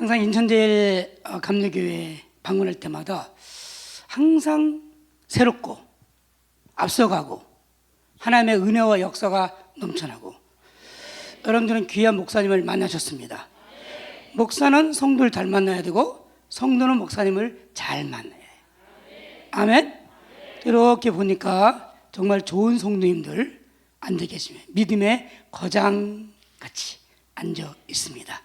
항상 인천제일 감리교회 방문할 때마다 항상 새롭고 앞서가고 하나님의 은혜와 역사가 넘쳐나고, 여러분들은 귀한 목사님을 만나셨습니다. 목사는 성도를 잘 만나야 되고 성도는 목사님을 잘 만나야 해요. 아멘. 이렇게 보니까 정말 좋은 성도님들 앉아 계시면 믿음의 거장같이 앉아 있습니다.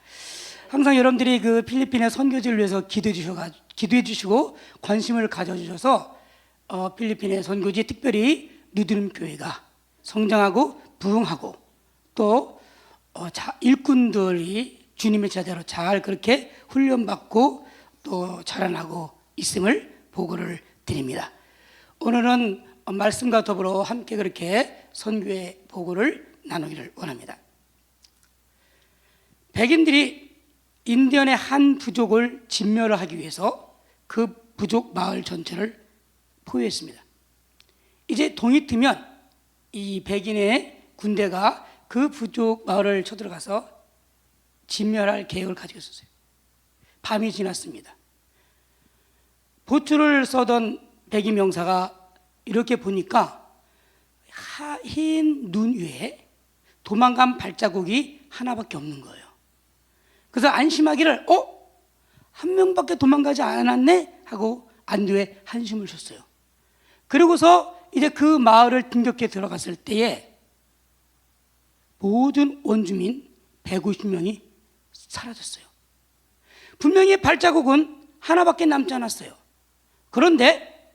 항상 여러분들이 그 필리핀의 선교지를 위해서 기도해 주시고 관심을 가져주셔서 필리핀의 선교지, 특별히 누드름 교회가 성장하고 부흥하고, 또 일꾼들이 주님의 제자로 잘 그렇게 훈련받고 또 자라나고 있음을 보고를 드립니다. 오늘은 말씀과 더불어 함께 그렇게 선교의 보고를 나누기를 원합니다. 백인들이 인디언의 한 부족을 진멸하기 위해서 그 부족 마을 전체를 포위했습니다. 이제 동이 트면 이 백인의 군대가 그 부족 마을을 쳐들어가서 진멸할 계획을 가지고 있었어요. 밤이 지났습니다. 보초를 써던 백인 명사가 이렇게 보니까 흰 눈 위에 도망간 발자국이 하나밖에 없는 거예요. 그래서 안심하기를 한 명밖에 도망가지 않았네 하고 안도에 한숨을 쉬었어요. 그리고서 이제 그 마을을 진격해 들어갔을 때에 모든 원주민 150명이 사라졌어요. 분명히 발자국은 하나밖에 남지 않았어요. 그런데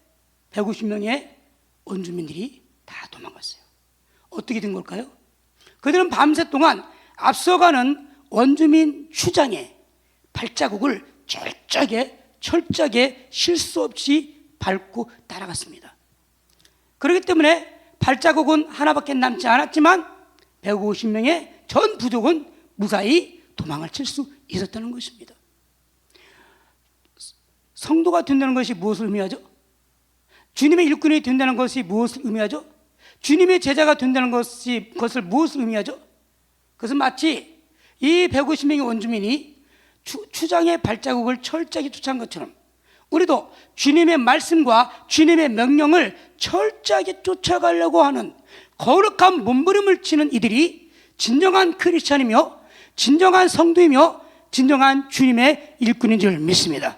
150명의 원주민들이 다 도망갔어요. 어떻게 된 걸까요? 그들은 밤새 동안 앞서가는 원주민 추장의 발자국을 철저하게 실수 없이 밟고 따라갔습니다. 그렇기 때문에 발자국은 하나밖에 남지 않았지만 150명의 전 부족은 무사히 도망을 칠 수 있었다는 것입니다. 성도가 된다는 것이 무엇을 의미하죠? 주님의 일꾼이 된다는 것이 무엇을 의미하죠? 주님의 제자가 된다는 것을 무엇을 의미하죠? 그것은 마치 이 150명의 원주민이 추장의 발자국을 철저하게 쫓아간 것처럼 우리도 주님의 말씀과 주님의 명령을 철저하게 쫓아가려고 하는 거룩한 몸부림을 치는 이들이 진정한 크리스찬이며 진정한 성도이며 진정한 주님의 일꾼인 줄 믿습니다.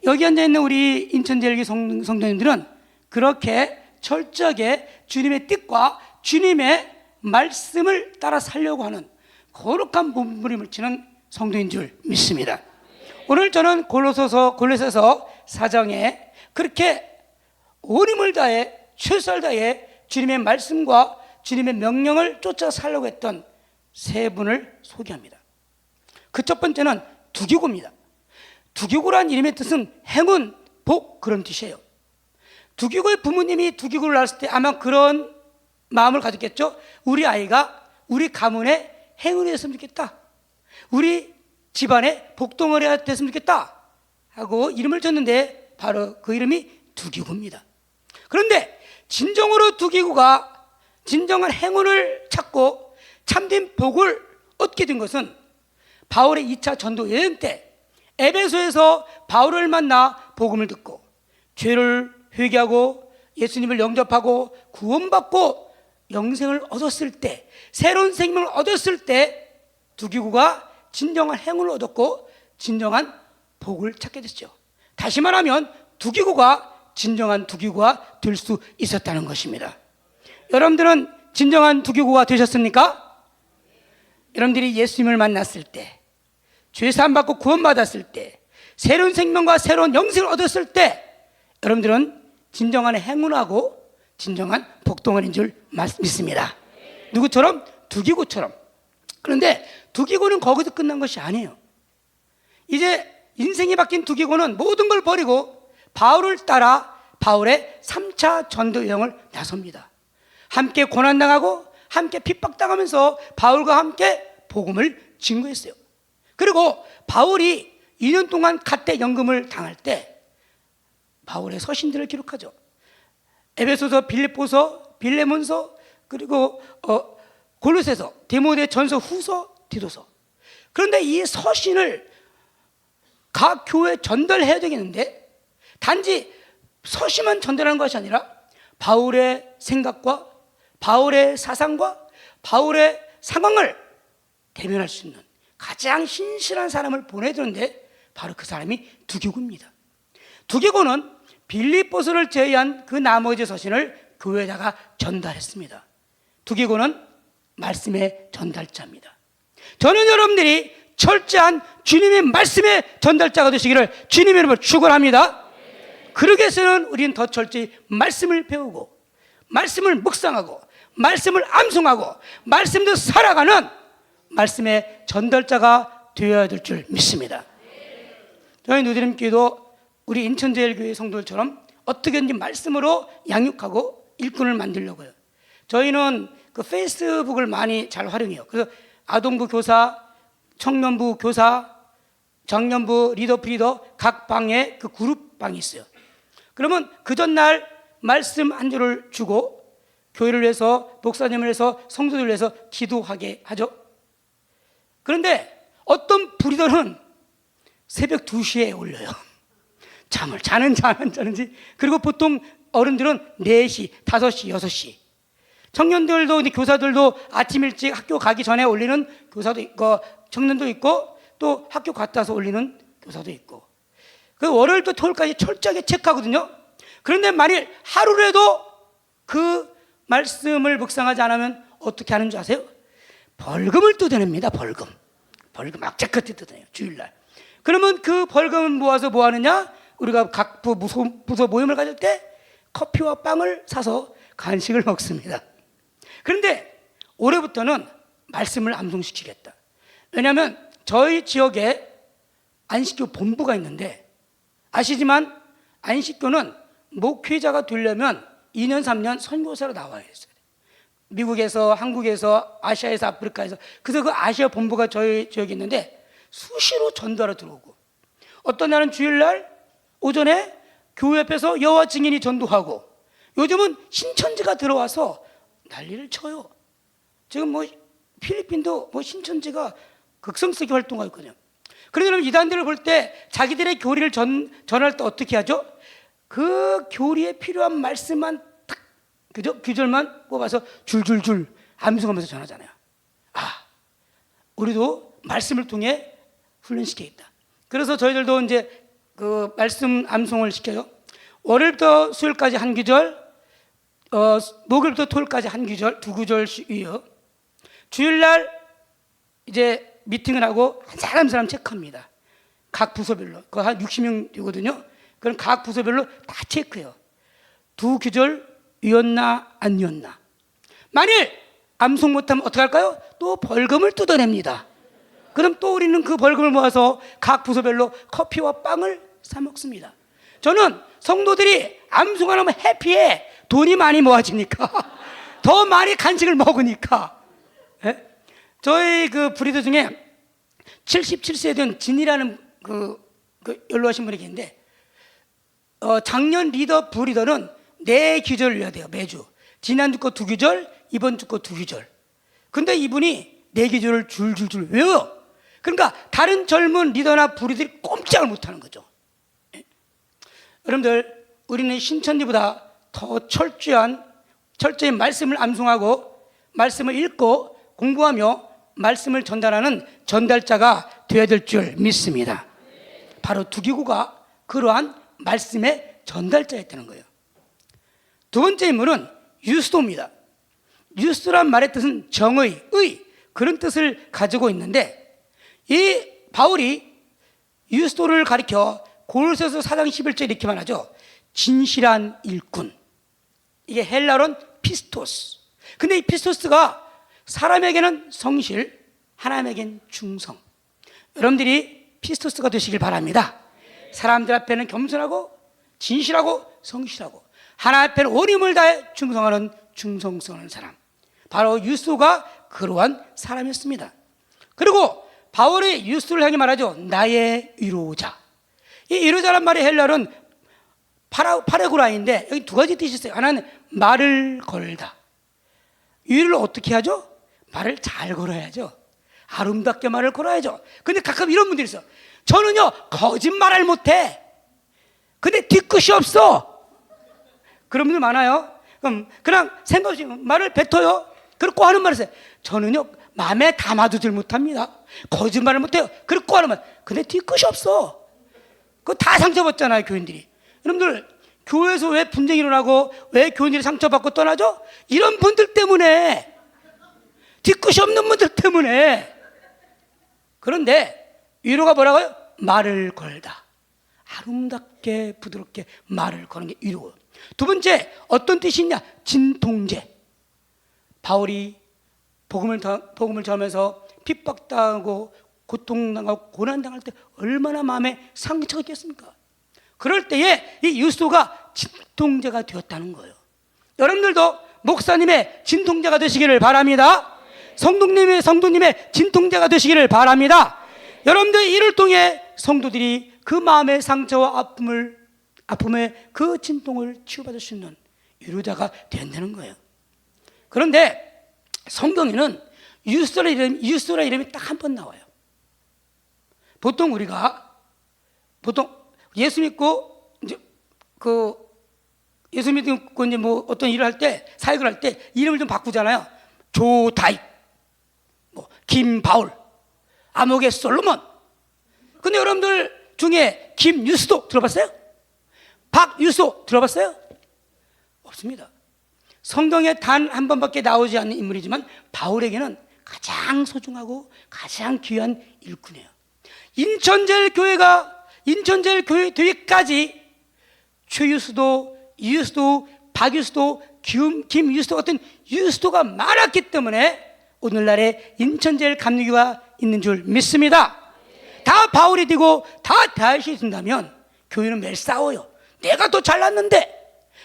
여기 앉아있는 우리 인천제일교회 성도님들은 그렇게 철저하게 주님의 뜻과 주님의 말씀을 따라 살려고 하는 거룩한 몸부림을 치는 성도인 줄 믿습니다. 오늘 저는 골로새서 4장에 그렇게 온 힘을 다해 최선을 다해 주님의 말씀과 주님의 명령을 쫓아 살려고 했던 세 분을 소개합니다. 그 첫 번째는 두기고입니다. 두기고란 이름의 뜻은 행운, 복, 그런 뜻이에요. 두기고의 부모님이 두기고를 낳았을 때 아마 그런 마음을 가졌겠죠. 우리 아이가 우리 가문에 행운이 됐으면 좋겠다, 우리 집안에 복덩어리가 됐으면 좋겠다 하고 이름을 줬는데 바로 그 이름이 두기고입니다. 그런데 진정으로 두기고가 진정한 행운을 찾고 참된 복을 얻게 된 것은 바울의 2차 전도 여행 때 에베소에서 바울을 만나 복음을 듣고 죄를 회개하고 예수님을 영접하고 구원받고 영생을 얻었을 때, 새로운 생명을 얻었을 때 두기고가 진정한 행운을 얻었고 진정한 복을 찾게 됐죠. 다시 말하면 두기고가 진정한 두기고가 될 수 있었다는 것입니다. 여러분들은 진정한 두기고가 되셨습니까? 여러분들이 예수님을 만났을 때, 죄 사함 받고 구원받았을 때, 새로운 생명과 새로운 영생을 얻었을 때 여러분들은 진정한 행운하고 진정한 복덩어리인 줄 믿습니다. 누구처럼? 두기고처럼. 그런데 두기고는 거기서 끝난 것이 아니에요. 이제 인생이 바뀐 두기고는 모든 걸 버리고 바울을 따라 바울의 3차 전도 여행을 나섭니다. 함께 고난당하고 함께 핍박당하면서 바울과 함께 복음을 증거했어요. 그리고 바울이 2년 동안 갓대 연금을 당할 때 바울의 서신들을 기록하죠. 에베소서, 빌립보서, 빌레몬서, 그리고 골로새서, 디모데 전서, 후서, 디도서. 그런데 이 서신을 각 교회에 전달해야 되겠는데, 단지 서시만 전달하는 것이 아니라 바울의 생각과 바울의 사상과 바울의 상황을 대면할 수 있는 가장 신실한 사람을 보내야 되는데, 바로 그 사람이 두기고입니다. 두기고는 빌립보서를 제외한 그 나머지 서신을 교회에다가 전달했습니다. 두기고는 말씀의 전달자입니다. 저는 여러분들이 철저한 주님의 말씀의 전달자가 되시기를 주님의 이름으로 축원합니다. 그러기 위해서는 우리는 더 철저히 말씀을 배우고, 말씀을 묵상하고, 말씀을 암송하고, 말씀대로 살아가는 말씀의 전달자가 되어야 될 줄 믿습니다. 저희 누드림교회도 우리 인천제일교회 성도들처럼 어떻게든지 말씀으로 양육하고 일꾼을 만들려고요. 저희는 그 페이스북을 많이 잘 활용해요. 그래서 아동부 교사, 청년부 교사, 장년부 리더 프리더 각 방에 그 그룹 방이 있어요. 그러면 그 전날 말씀 한 줄을 주고 교회를 위해서, 목사님을 위해서, 성도들을 위해서 기도하게 하죠. 그런데 어떤 브리더는 새벽 2시에 올려요. 잠을 자는지. 그리고 보통 어른들은 4시, 5시, 6시. 청년들도, 교사들도 아침 일찍 학교 가기 전에 올리는 교사도 있고, 청년도 있고, 또 학교 갔다 와서 올리는 교사도 있고. 그 월요일부터 토요일까지 철저하게 체크하거든요. 그런데 만일 하루라도 그 말씀을 묵상하지 않으면 어떻게 하는 줄 아세요? 벌금을 뜯어냅니다. 벌금 악재껏 뜯어내요. 주일날. 그러면 그 벌금을 모아서 뭐 하느냐? 우리가 각 부서 모임을 가질 때 커피와 빵을 사서 간식을 먹습니다. 그런데 올해부터는 말씀을 암송시키겠다. 왜냐하면 저희 지역에 안식교 본부가 있는데, 아시지만 안식교는 목회자가 되려면 2년 3년 선교사로 나와야 했어요. 미국에서, 한국에서, 아시아에서, 아프리카에서. 그래서 그 아시아 본부가 저희 지역에 있는데 수시로 전도하러 들어오고, 어떤 날은 주일날 오전에 교회 앞에서 여호와 증인이 전도하고, 요즘은 신천지가 들어와서 난리를 쳐요. 지금 뭐 필리핀도 뭐 신천지가 극성스럽게 활동하고 있거든요. 그러면 이단들을 볼 때 자기들의 교리를 전할 때 어떻게 하죠? 그 교리에 필요한 말씀만 딱, 그죠? 규절만 뽑아서 줄줄줄 암송하면서 전하잖아요. 우리도 말씀을 통해 훈련시켜야겠다. 그래서 저희들도 이제 그 말씀 암송을 시켜요. 월요일부터 수요일까지 한 구절, 목요일부터 토요일까지 한 구절, 2구절씩이요. 주일날 이제 미팅을 하고 한 사람 체크합니다. 각 부서별로. 그거 한 60명 되거든요. 그럼 각 부서별로 다 체크해요. 2구절이었나 아니었나. 만일 암송 못하면 어떻게 할까요? 또 벌금을 뜯어냅니다. 그럼 또 우리는 그 벌금을 모아서 각 부서별로 커피와 빵을 사 먹습니다. 저는 성도들이 암송하면 해피해. 돈이 많이 모아지니까. 더 많이 간식을 먹으니까. 예? 저희 그 브리더 중에 77세에 된 진이라는 그 연로하신 분이 계신데, 작년 리더 브리더는 4구절을 외워야 돼요. 매주. 지난주 거 2구절, 이번 주 거 2구절. 근데 이분이 4구절을 줄줄줄 외워요. 그러니까 다른 젊은 리더나 브리들이 꼼짝을 못하는 거죠. 예? 여러분들, 우리는 신천지보다 더 철저히 말씀을 암송하고 말씀을 읽고 공부하며 말씀을 전달하는 전달자가 되어야 될 줄 믿습니다. 바로 두기고가 그러한 말씀의 전달자였다는 거예요. 두 번째 인물은 유스도입니다. 유스도란 말의 뜻은 정의, 의, 그런 뜻을 가지고 있는데, 이 바울이 유스도를 가리켜 골로새서 4장 11절 이렇게 말하죠. 진실한 일꾼. 이게 헬라어는 피스토스. 근데 이 피스토스가 사람에게는 성실, 하나님에게는 충성. 여러분들이 피스토스가 되시길 바랍니다. 사람들 앞에는 겸손하고 진실하고 성실하고, 하나님 앞에는 온 힘을 다해 충성하는 충성스러운 사람, 바로 유스도가 그러한 사람이었습니다. 그리고 바울이 유스도를 향해 말하죠. 나의 위로자. 이 위로자란 말이 헬라어는 파레고라인데, 여기 2가지 뜻이 있어요. 하나는 말을 걸다. 위로를 어떻게 하죠? 말을 잘 걸어야죠. 아름답게 말을 걸어야죠. 근데 가끔 이런 분들이 있어. 저는요 거짓말을 못해. 근데 뒤끝이 없어. 그런 분들 많아요. 그럼 그냥 생각 없이 말을 뱉어요. 그렇고 하는 말을 써요. 저는요 마음에 담아두질 못합니다. 거짓말을 못해요. 그렇고 하는 말. 근데 뒤끝이 없어. 그거 다 상처받잖아요, 교인들이. 여러분들 교회에서 왜 분쟁이 일어나고 왜 교인들이 상처받고 떠나죠? 이런 분들 때문에, 뒤끝이 없는 분들 때문에. 그런데 위로가 뭐라고요? 말을 걸다. 아름답게 부드럽게 말을 거는 게 위로예요. 두 번째, 어떤 뜻이 있냐? 진통제. 바울이 복음을 전하면서 핍박당하고 고통당하고 고난당할 때 얼마나 마음에 상처가 있겠습니까? 그럴 때에 이 유스도가 진통제가 되었다는 거예요. 여러분들도 목사님의 진통제가 되시기를 바랍니다. 성도님의 진통제가 되시기를 바랍니다. 여러분들 이를 통해 성도들이 그 마음의 상처와 아픔의 그 진통을 치유받을 수 있는 위로자가 된다는 거예요. 그런데 성경에는 유스도라 이름이 딱 한 번 나와요. 보통 예수 믿고 이제 예수 믿고 이제 뭐 어떤 일을 할 때, 사역을 할 때 이름을 좀 바꾸잖아요. 조다익, 김바울, 아목의 솔로몬. 근데 여러분들 중에 김유스도 들어봤어요? 박유스도 들어봤어요? 없습니다. 성경에 단 한 번밖에 나오지 않는 인물이지만 바울에게는 가장 소중하고 가장 귀한 일꾼이에요. 인천제일 교회 되기까지 최유수도, 이유수도, 박유수도, 김유수도 같은 유수도가 많았기 때문에 오늘날에 인천제일 감리교가 있는 줄 믿습니다. 다 바울이 되고 다 다윗이 된다면 교회는 매일 싸워요. 내가 더 잘났는데.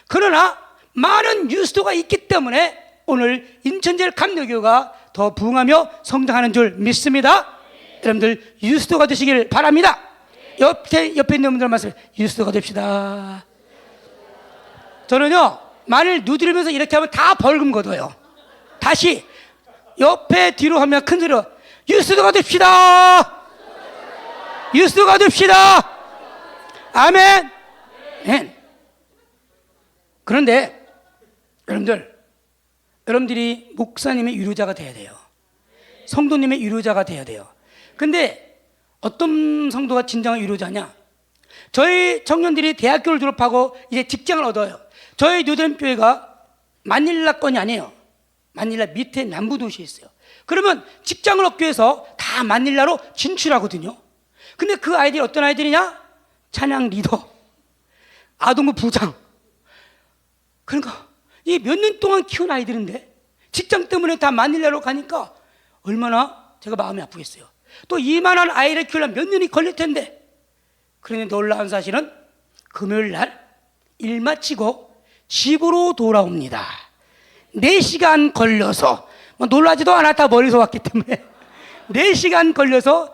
그러나 많은 유수도가 있기 때문에 오늘 인천제일 감리교가 더 부흥하며 성장하는 줄 믿습니다. 여러분들 유수도가 되시길 바랍니다. 옆에 있는 분들 말씀, 유수도가 됩시다. 저는요 만일 누드리면서 이렇게 하면 다 벌금 걷어요. 다시 옆에 뒤로 하면 큰 소리로 유수도가 됩시다. 유수도가 됩시다. 아멘. 그런데 여러분들이 목사님의 위로자가 돼야 돼요. 성도님의 위로자가 돼야 돼요. 근데 어떤 성도가 진정한 위로자냐? 저희 청년들이 대학교를 졸업하고 이제 직장을 얻어요. 저희 뉴드림 교회가 마닐라권이 아니에요. 마닐라 밑에 남부 도시에 있어요. 그러면 직장을 얻기 위해서 다 마닐라로 진출하거든요. 근데 그 아이들이 어떤 아이들이냐? 찬양 리더, 아동부 부장. 그러니까 이 몇 년 동안 키운 아이들인데 직장 때문에 다 마닐라로 가니까 얼마나 제가 마음이 아프겠어요. 또 이만한 아이를 키우려면 몇 년이 걸릴 텐데. 그런데 놀라운 사실은 금요일 날 일 마치고 집으로 돌아옵니다. 4시간 걸려서, 놀라지도 않았다, 멀리서 왔기 때문에 4시간 걸려서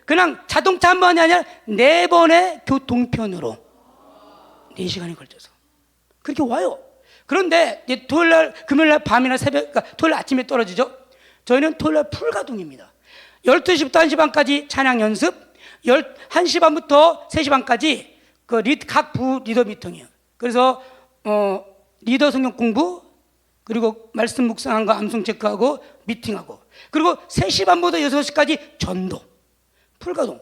그냥 자동차 한 번이 아니라 4번의 교통편으로 4시간이 걸려서 그렇게 와요. 그런데 이제 토요일날, 금요일날 밤이나 새벽, 그러니까 토요일 아침에 떨어지죠. 저희는 토요일날 풀가동입니다. 12시부터 1시 반까지 찬양 연습, 1시 반부터 3시 반까지 각 부 리더 미팅이에요. 그래서 리더 성경 공부, 그리고 말씀 묵상한 거 암송 체크하고 미팅하고, 그리고 3시 반부터 6시까지 전도, 풀가동,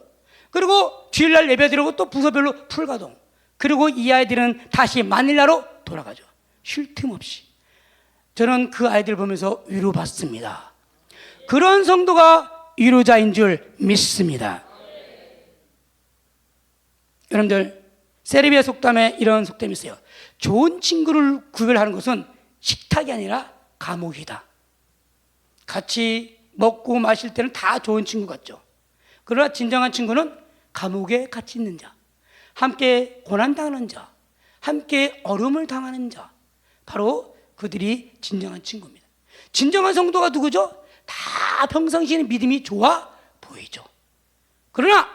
그리고 주일날 예배 드리고 또 부서별로 풀가동, 그리고 이 아이들은 다시 마닐라로 돌아가죠. 쉴 틈 없이. 저는 그 아이들 보면서 위로받습니다. 그런 성도가 위로자인 줄 믿습니다. 여러분들, 세르비아 속담에 이런 속담이 있어요. 좋은 친구를 구별하는 것은 식탁이 아니라 감옥이다. 같이 먹고 마실 때는 다 좋은 친구 같죠. 그러나 진정한 친구는 감옥에 같이 있는 자, 함께 고난당하는 자, 함께 어려움을 당하는 자, 바로 그들이 진정한 친구입니다. 진정한 성도가 누구죠? 다 평상시에는 믿음이 좋아 보이죠. 그러나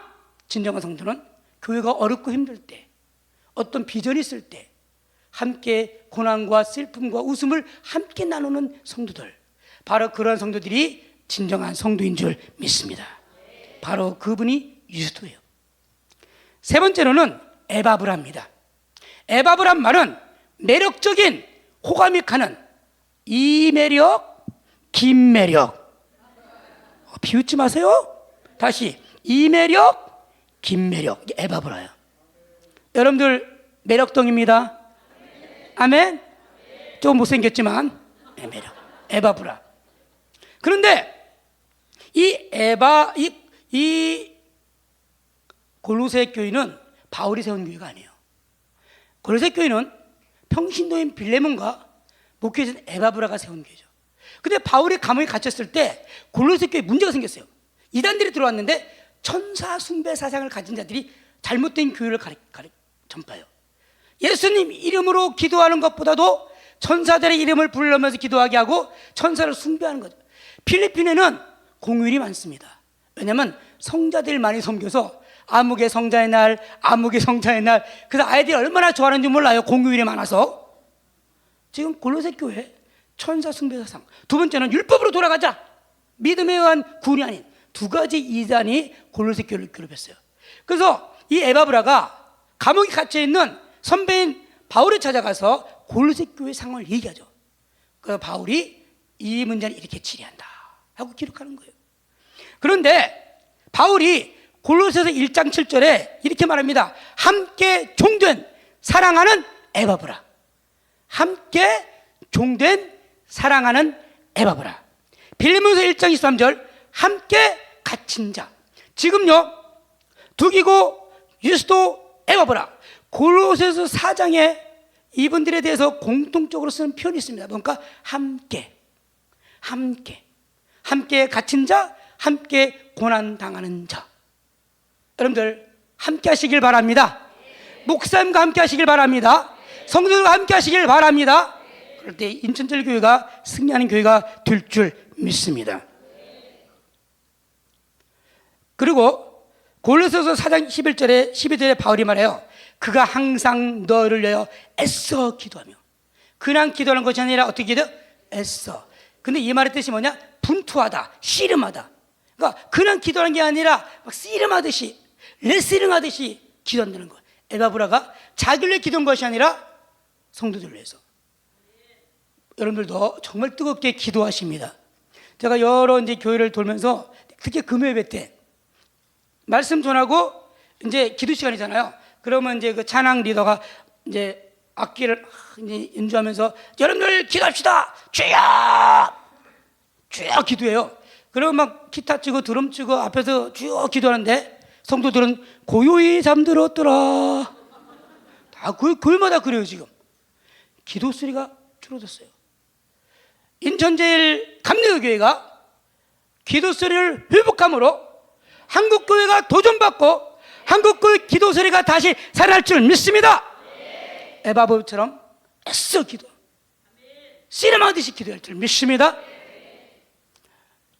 진정한 성도는 교회가 어렵고 힘들 때, 어떤 비전이 있을 때 함께 고난과 슬픔과 웃음을 함께 나누는 성도들, 바로 그런 성도들이 진정한 성도인 줄 믿습니다. 바로 그분이 유스도예요. 세 번째로는 에바브라입니다. 에바브란 말은 매력적인, 호감이 가는, 이매력, 김매력. 비웃지 마세요. 다시, 이매력, 김매력. 이게 에바브라예요. 여러분들 매력덩입니다. 아멘. 좀 못생겼지만 매력, 에바브라. 그런데 이 골로새 교회는 바울이 세운 교회가 아니에요. 골로새 교회는 평신도인 빌레몬과 목회자인 에바브라가 세운 교회죠. 근데 바울이 감옥에 갇혔을 때 골로새 교회에 문제가 생겼어요. 이단들이 들어왔는데 천사 숭배 사상을 가진 자들이 잘못된 교회를 전파해요. 예수님 이름으로 기도하는 것보다도 천사들의 이름을 부르면서 기도하게 하고 천사를 숭배하는 거죠. 필리핀에는 공휴일이 많습니다. 왜냐하면 성자들 많이 섬겨서 아무개 성자의 날, 아무개 성자의 날. 그래서 아이들이 얼마나 좋아하는지 몰라요. 공휴일이 많아서. 지금 골로새 교회 천사 숭배 사상. 두 번째는 율법으로 돌아가자. 믿음에 의한 구원이 아닌 두 가지 이단이 골로새 교회를 괴롭혔어요. 그래서 이 에바브라가 감옥에 갇혀있는 선배인 바울을 찾아가서 골로새 교회 상황을 얘기하죠. 그 바울이 이 문제를 이렇게 치리한다 하고 기록하는 거예요. 그런데 바울이 골로새서 1장 7절에 이렇게 말합니다. 함께 종된 사랑하는 에바브라. 함께 종된 사랑하는 에바브라. 빌립보서 1장 23절 함께 갇힌 자. 지금요 두기고 유스도 에바브라. 골로새서 4장에 이분들에 대해서 공통적으로 쓰는 표현이 있습니다. 그러니까 함께 갇힌 자, 함께 고난당하는 자. 여러분들 함께 하시길 바랍니다. 목사님과 함께 하시길 바랍니다. 성도들과 함께 하시길 바랍니다. 그럴 때 인천절교회가 승리하는 교회가 될 줄 믿습니다. 그리고 골로새서 4장 11절에 바울이 말해요. 그가 항상 너를 위하여 애써 기도하며. 그냥 기도하는 것이 아니라 어떻게 기도? 애써. 근데 이 말의 뜻이 뭐냐? 분투하다, 씨름하다. 그러니까 그냥 기도하는 게 아니라 막 씨름하듯이, 레슬링하듯이 기도한다는 거예요. 에바브라가 자기를 위해 기도한 것이 아니라 성도들을 위해서. 여러분들도 정말 뜨겁게 기도하십니다. 제가 여러 이제 교회를 돌면서 특히 금요예배 때 말씀 전하고 이제 기도 시간이잖아요. 그러면 이제 그 찬양 리더가 이제 악기를 이제 연주하면서 여러분들 기도합시다. 주여! 주여 기도해요. 그러면 막 기타 치고 드럼 치고 앞에서 주여 기도하는데 성도들은 고요히 잠들었더라. 다 교회마다 그래요 지금. 기도 소리가 줄어들었어요. 인천제일 감리교교회가 기도 소리를 회복함으로 한국 교회가 도전받고 한국 교회 기도 소리가 다시 살아날 줄 믿습니다. 에바브처럼 애써 기도, 씨름하듯이 기도할 줄 믿습니다.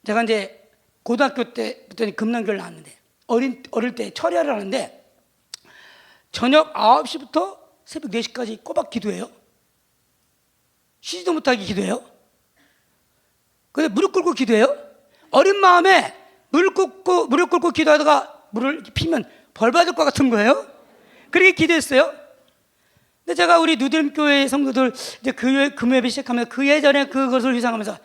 제가 이제 고등학교 때부터 금남교를 나왔는데 어릴 때 철야를 하는데 저녁 9시부터 새벽 4시까지 꼬박 기도해요. 쉬지도 못하게 기도해요. 근데 무릎 꿇고 기도해요. 어린 마음에 무릎 꿇고 기도하다가 물을 이렇게 피면 벌 받을 것 같은 거예요. 그렇게 기도했어요. 근데 제가 우리 누드림 교회 성도들 이제 금요예배 시작하면서 그 예전에 그것을 회상하면서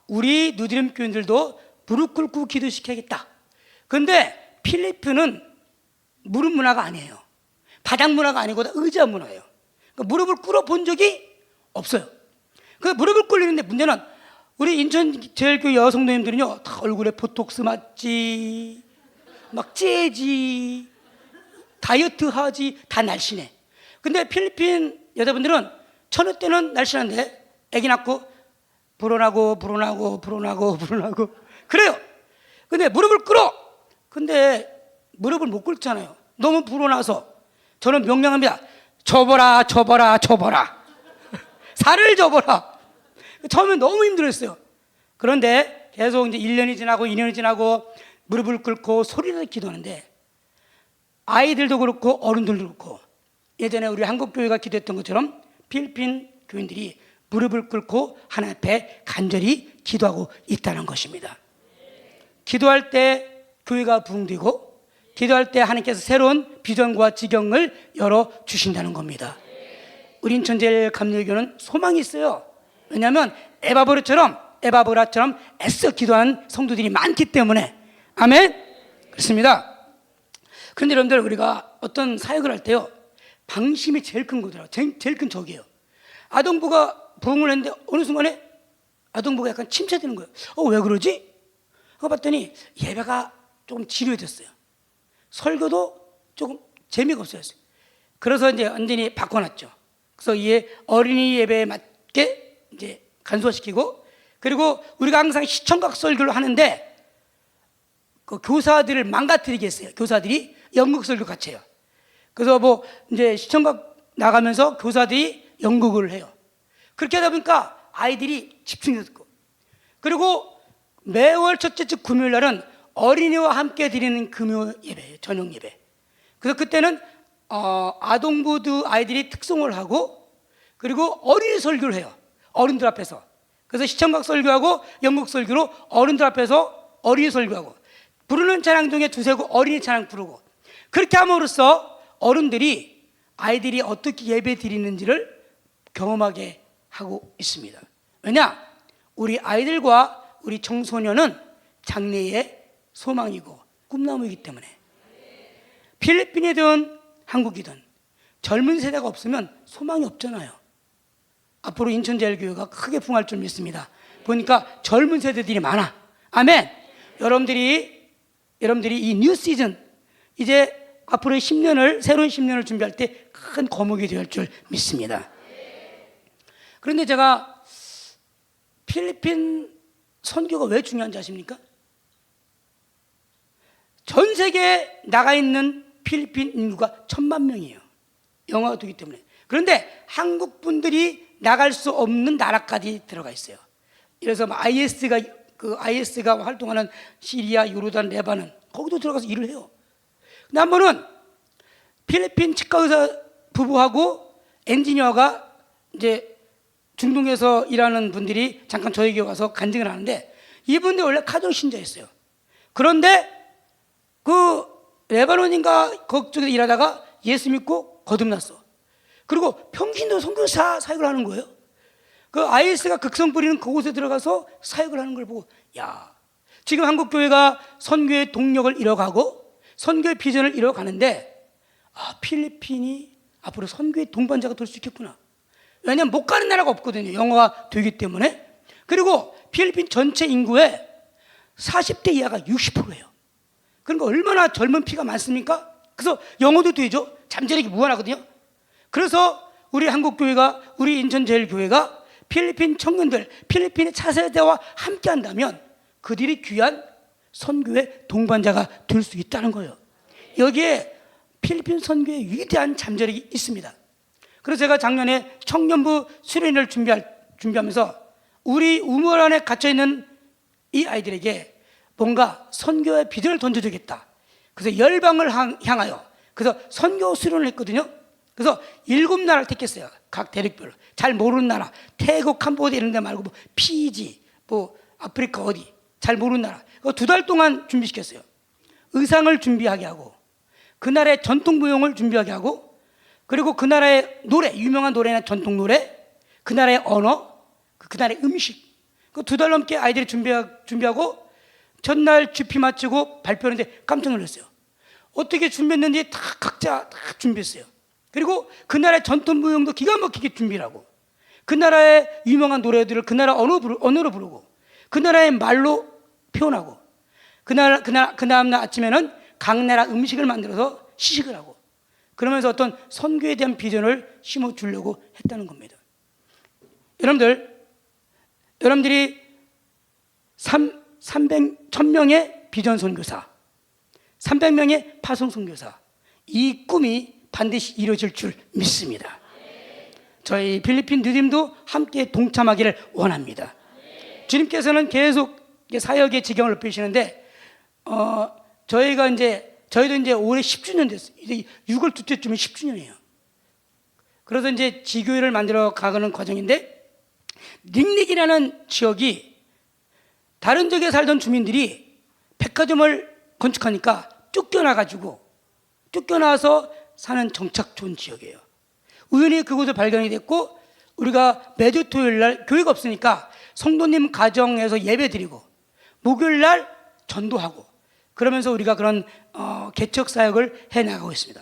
우리 누드림 교인들도 무릎 꿇고 기도시켜야겠다. 근데 필리핀은 무릎 문화가 아니에요. 바닥 문화가 아니고 의자 문화예요. 그러니까 무릎을 꿇어 본 적이 없어요. 그 무릎을 꿇리는데 문제는 우리 인천제일교회 여성도님들은요 다 얼굴에 보톡스 맞지, 막 째지, 다이어트 하지, 다 날씬해. 근데 필리핀 여자분들은 처녀 때는 날씬한데 아기 낳고 불어나고 그래요. 근데 무릎을 꿇어. 근데 무릎을 못 꿇잖아요. 너무 불어나서. 저는 명령합니다. 접어라. 살을 접어라. 처음에 너무 힘들었어요. 그런데 계속 이제 1년이 지나고 2년이 지나고 무릎을 꿇고 소리를 기도하는데 아이들도 그렇고 어른들도 그렇고 예전에 우리 한국교회가 기도했던 것처럼 필리핀 교인들이 무릎을 꿇고 하나님 앞에 간절히 기도하고 있다는 것입니다. 기도할 때 교회가 부흥되고 기도할 때 하나님께서 새로운 비전과 지경을 열어주신다는 겁니다. 우리 인천제일감리교는 소망이 있어요. 왜냐하면 에바브라처럼 애써 기도하는 성도들이 많기 때문에. 아멘. 그렇습니다. 그런데 여러분들, 우리가 어떤 사역을 할 때요, 방심이 제일 큰 거더라고요. 제일 큰 적이에요. 아동부가 부흥을 했는데 어느 순간에 아동부가 약간 침체되는 거예요. 왜 그러지? 그거 봤더니 예배가 조금 지루해졌어요. 설교도 조금 재미가 없어졌어요. 그래서 이제 완전히 바꿔놨죠. 그래서 이에 어린이 예배에 맞게 이제 간소화시키고, 그리고 우리가 항상 시청각 설교를 하는데 그 교사들을 망가뜨리게 했어요. 교사들이 연극 설교 같이 해요. 그래서 뭐 이제 시청각 나가면서 교사들이 연극을 해요. 그렇게 하다 보니까 아이들이 집중해서 듣고, 그리고 매월 첫째 주 금요일 날은 어린이와 함께 드리는 금요 예배예요. 저녁 예배. 그래서 그때는 아동부도 아이들이 특송을 하고, 그리고 어린이 설교를 해요. 어른들 앞에서. 그래서 시청각 설교하고 연극 설교로 어른들 앞에서 어린이 설교하고, 부르는 찬양 중에 두세 곡 어린이 찬양 부르고, 그렇게 함으로써 어른들이 아이들이 어떻게 예배 드리는지를 경험하게 하고 있습니다. 왜냐? 우리 아이들과 우리 청소년은 장래의 소망이고 꿈나무이기 때문에. 필리핀이든 한국이든 젊은 세대가 없으면 소망이 없잖아요. 앞으로 인천제일교회가 크게 부흥할 줄 믿습니다. 보니까 젊은 세대들이 많아. 아멘. 여러분들이 이 뉴 시즌, 이제 앞으로 10년을, 새로운 10년을 준비할 때 큰 거목이 될 줄 믿습니다. 그런데 제가 필리핀 선교가 왜 중요한지 아십니까? 전 세계에 나가 있는 필리핀 인구가 1,000만 명이에요. 영화가 되기 때문에. 그런데 한국 분들이 나갈 수 없는 나라까지 들어가 있어요. 그래서 IS가 활동하는 시리아, 요르단, 레바논, 거기도 들어가서 일을 해요. 근데 한 번은 필리핀 치과의사 부부하고 엔지니어가 이제 중동에서 일하는 분들이 잠깐 저에게 와서 간증을 하는데, 이분들 원래 카톨릭 신자였어요. 그런데 그 레바논인가 그쪽에서 일하다가 예수 믿고 거듭났어. 그리고 평신도 선교사 사역을 하는 거예요. 그 IS가 극성 뿌리는 그곳에 들어가서 사역을 하는 걸 보고, 야, 지금 한국교회가 선교의 동력을 잃어가고 선교의 비전을 잃어가는데, 필리핀이 앞으로 선교의 동반자가 될 수 있겠구나. 왜냐하면 못 가는 나라가 없거든요. 영어가 되기 때문에. 그리고 필리핀 전체 인구의 40대 이하가 60%예요. 그러니까 얼마나 젊은 피가 많습니까? 그래서 영어도 되죠. 잠재력이 무한하거든요. 그래서 우리 한국교회가, 우리 인천제일교회가 필리핀 청년들, 필리핀의 차세대와 함께 한다면 그들이 귀한 선교의 동반자가 될 수 있다는 거예요. 여기에 필리핀 선교의 위대한 잠재력이 있습니다. 그래서 제가 작년에 청년부 수련회를 준비하면서 우리 우물 안에 갇혀있는 이 아이들에게 뭔가 선교의 비전을 던져주겠다. 그래서 열방을 향하여, 그래서 선교 수련을 했거든요. 그래서 7나라를 택했어요. 각 대륙별로. 잘 모르는 나라, 태국, 캄보디아 이런 데 말고 뭐 피지, 뭐 아프리카 어디 잘 모르는 나라, 2달 동안 준비시켰어요. 의상을 준비하게 하고, 그 나라의 전통 무용을 준비하게 하고, 그리고 그 나라의 노래, 유명한 노래나 전통 노래, 그 나라의 언어, 그 나라의 음식, 그 2달 넘게 아이들이 준비하고 전날 GP 마치고 발표하는데 깜짝 놀랐어요. 어떻게 준비했는지 각자 다 준비했어요. 그리고 그 나라의 전통 무용도 기가 막히게 준비를 하고, 그 나라의 유명한 노래들을 그 나라 언어로 부르고, 그 나라의 말로 표현하고, 그 다음날 아침에는 각 나라 음식을 만들어서 시식을 하고, 그러면서 어떤 선교에 대한 비전을 심어주려고 했다는 겁니다. 여러분들이 1000명의 비전 선교사, 300명의 파송 선교사, 이 꿈이 반드시 이루어질 줄 믿습니다. 저희 필리핀 느림도 함께 동참하기를 원합니다. 주님께서는 계속 사역의 지경을 높이시는데, 저희도 이제 올해 10주년 됐어요. 이제 6월 둘째 주면 10주년이에요. 그래서 이제 지교회를 만들어 가는 과정인데, 닉닉이라는 지역이 다른 지역에 살던 주민들이 백화점을 건축하니까 쫓겨나서 사는 정착 좋은 지역이에요. 우연히 그곳을 발견이 됐고, 우리가 매주 토요일 날 교회가 없으니까 성도님 가정에서 예배 드리고 목요일 날 전도하고, 그러면서 우리가 그런 개척 사역을 해나가고 있습니다.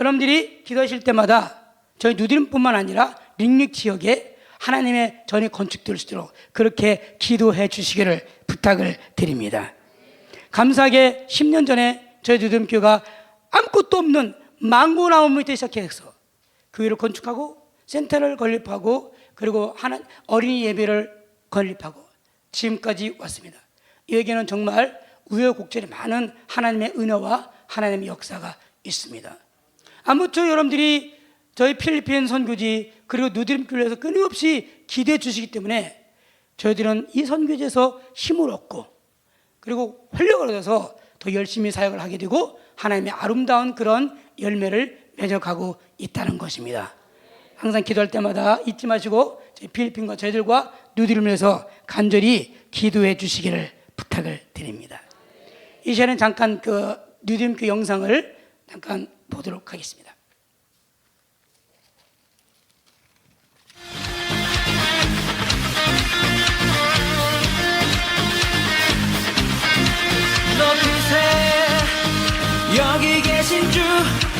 여러분들이 기도하실 때마다 저희 누드림뿐만 아니라 링릭 지역에 하나님의 전이 건축될 수 있도록 그렇게 기도해 주시기를 부탁을 드립니다. 감사하게 10년 전에 저희 누드림교회가 아무것도 없는 망고나무 밑에 시작해서 교회를 건축하고 센터를 건립하고 그리고 어린이 예배를 건립하고 지금까지 왔습니다. 여기에는 정말 우여곡절이 많은 하나님의 은혜와 하나님의 역사가 있습니다. 아무쪼록 여러분들이 저희 필리핀 선교지 그리고 누드림교회에서 끊임없이 기도해 주시기 때문에 저희들은 이 선교지에서 힘을 얻고 그리고 활력을 얻어서 더 열심히 사역을 하게 되고 하나님의 아름다운 그런 열매를 맺어가고 있다는 것입니다. 항상 기도할 때마다 잊지 마시고 저희 필리핀과 저희들과 누드림을 위해서 간절히 기도해 주시기를 부탁을 드립니다. 이 시간에 잠깐 그 누드림교 영상을 잠깐 보도록 하겠습니다. 여기 계신 주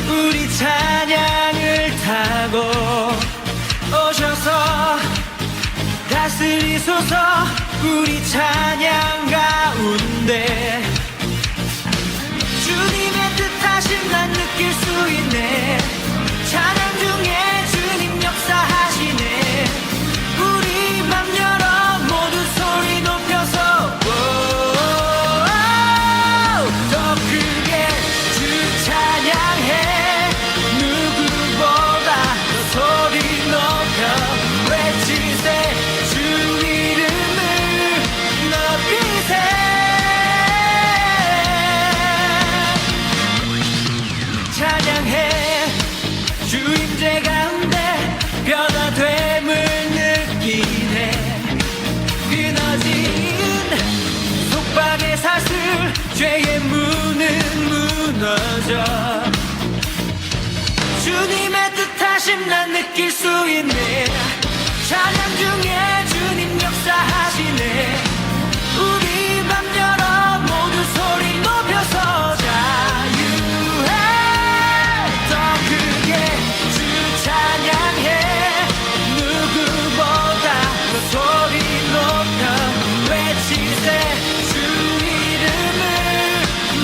우리 찬양을 타고 오셔서 다스리소서 우리 찬양 가운데 주님의 뜻하심 난 느낄 수 있네 찬양 중에 주님 역사하시네 우리 맘 열어 모두 소리 높여서 더 크게 주 찬양해 누구보다 더 소리 높여 외치세 주 이름을 높이세 찬양해 주 임재 가운데 변화됨을 느끼네 끊어진 속박의 사슬 죄의 문은 무너져 주님의 뜻하심 난 느낄 수 있네 찬양 중에 주님 역사하시네 우리 맘 열어 모두 소리 높여서 자유해 더 크게 주 찬양해 누구보다 더 소리 높여 외치세 주 이름을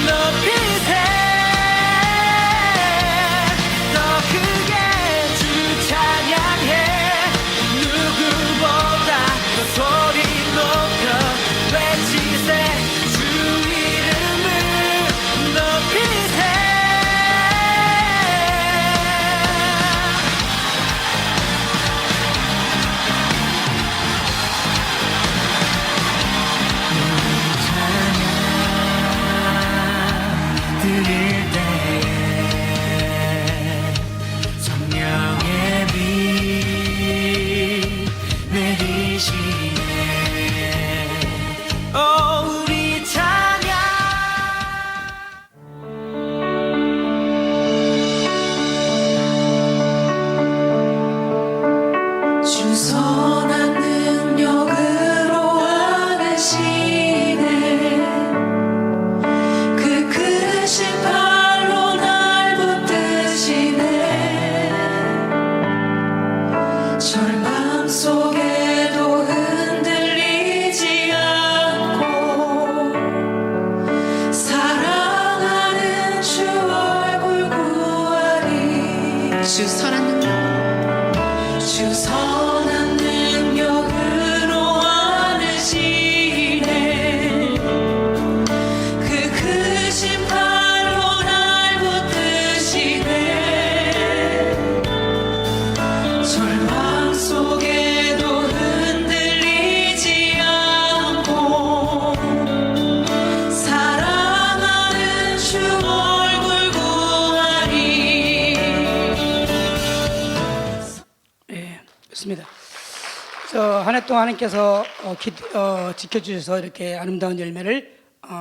높이세 더 크게 주 찬양해 누구보다 더 소리 높여 외치세 주 이름을 높이세 드릴 때에 성령의 빛 내리시네 우리 찬양 주 선한 능력으로 안으시네 그 크신 팔로 날 붙드시네 절망 속에도 흔들리지 않고 사랑하는 주 얼굴 구하리 주 선한 능력으로 안으시네 그 크신 팔로 날 붙드시네 절망 속에도 흔들리지 않고 사랑하는 주 얼굴 구하리 네, 그렇습니다. 한 해 동안 하나님께서 지켜주셔서 이렇게 아름다운 열매를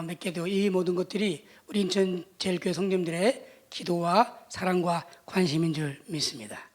맺게 되고 이 모든 것들이 우리 인천 제일교회 성도님들의 기도와 사랑과 관심인 줄 믿습니다.